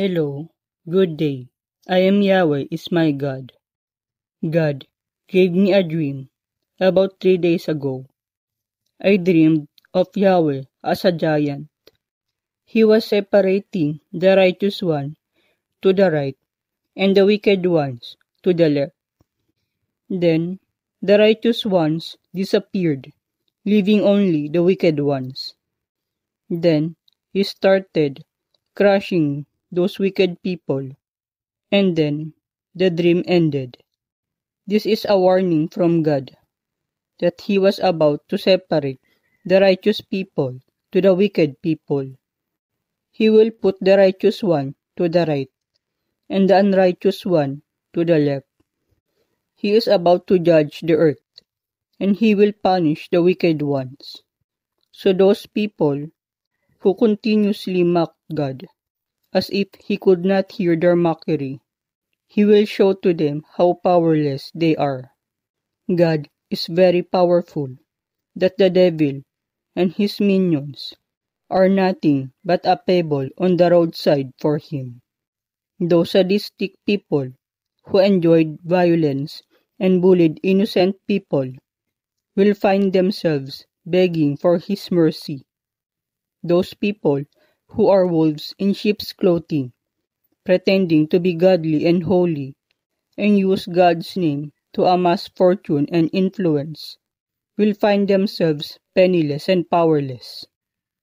Hello, good day. I am Yahweh is my God. God gave me a dream about 3 days ago. I dreamed of Yahweh as a giant. He was separating the righteous one to the right and the wicked ones to the left. Then the righteous ones disappeared, leaving only the wicked ones. Then he started crushing those wicked people, and then the dream ended. This is a warning from God that He was about to separate the righteous people to the wicked people. He will put the righteous one to the right and the unrighteous one to the left. He is about to judge the earth, and He will punish the wicked ones. So those people who continuously mock God, as if He could not hear their mockery, He will show to them how powerless they are. God is very powerful, that the devil and his minions are nothing but a pebble on the roadside for him. Those sadistic people who enjoyed violence and bullied innocent people will find themselves begging for His mercy. Those people who are wolves in sheep's clothing, pretending to be godly and holy, and use God's name to amass fortune and influence, will find themselves penniless and powerless.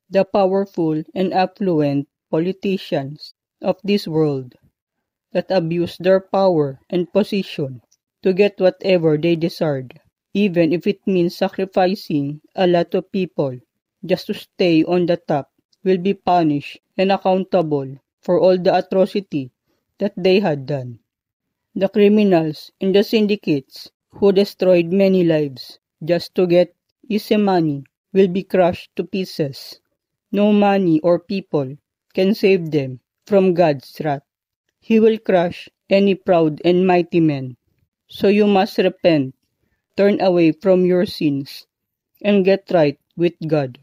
The powerful and affluent politicians of this world that abuse their power and position to get whatever they desired, even if it means sacrificing a lot of people just to stay on the top, will be punished and accountable for all the atrocity that they had done. The criminals in the syndicates who destroyed many lives just to get easy money will be crushed to pieces. No money or people can save them from God's wrath. He will crush any proud and mighty man. So you must repent, turn away from your sins, and get right with God.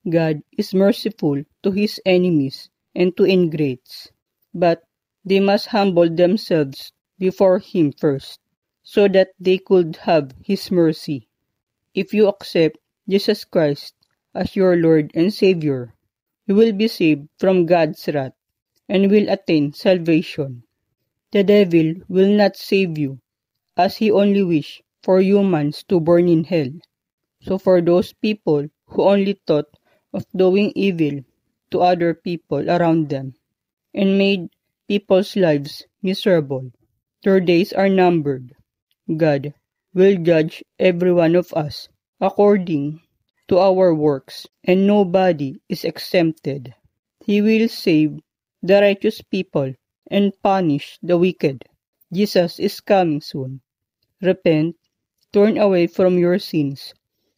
God is merciful to His enemies and to ingrates, but they must humble themselves before Him first, so that they could have His mercy. If you accept Jesus Christ as your Lord and Savior, you will be saved from God's wrath and will attain salvation. The devil will not save you, as he only wishes for humans to burn in hell. So for those people who only thought of doing evil to other people around them and made people's lives miserable, their days are numbered. God will judge every one of us according to our works, and nobody is exempted. He will save the righteous people and punish the wicked. Jesus is coming soon. Repent, turn away from your sins,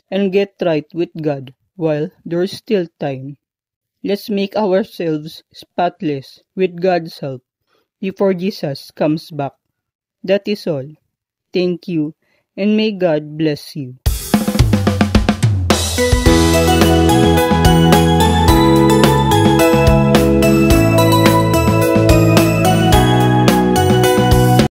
and get right with God while there's still time. Let's make ourselves spotless with God's help before Jesus comes back. That is all. Thank you, and may God bless you.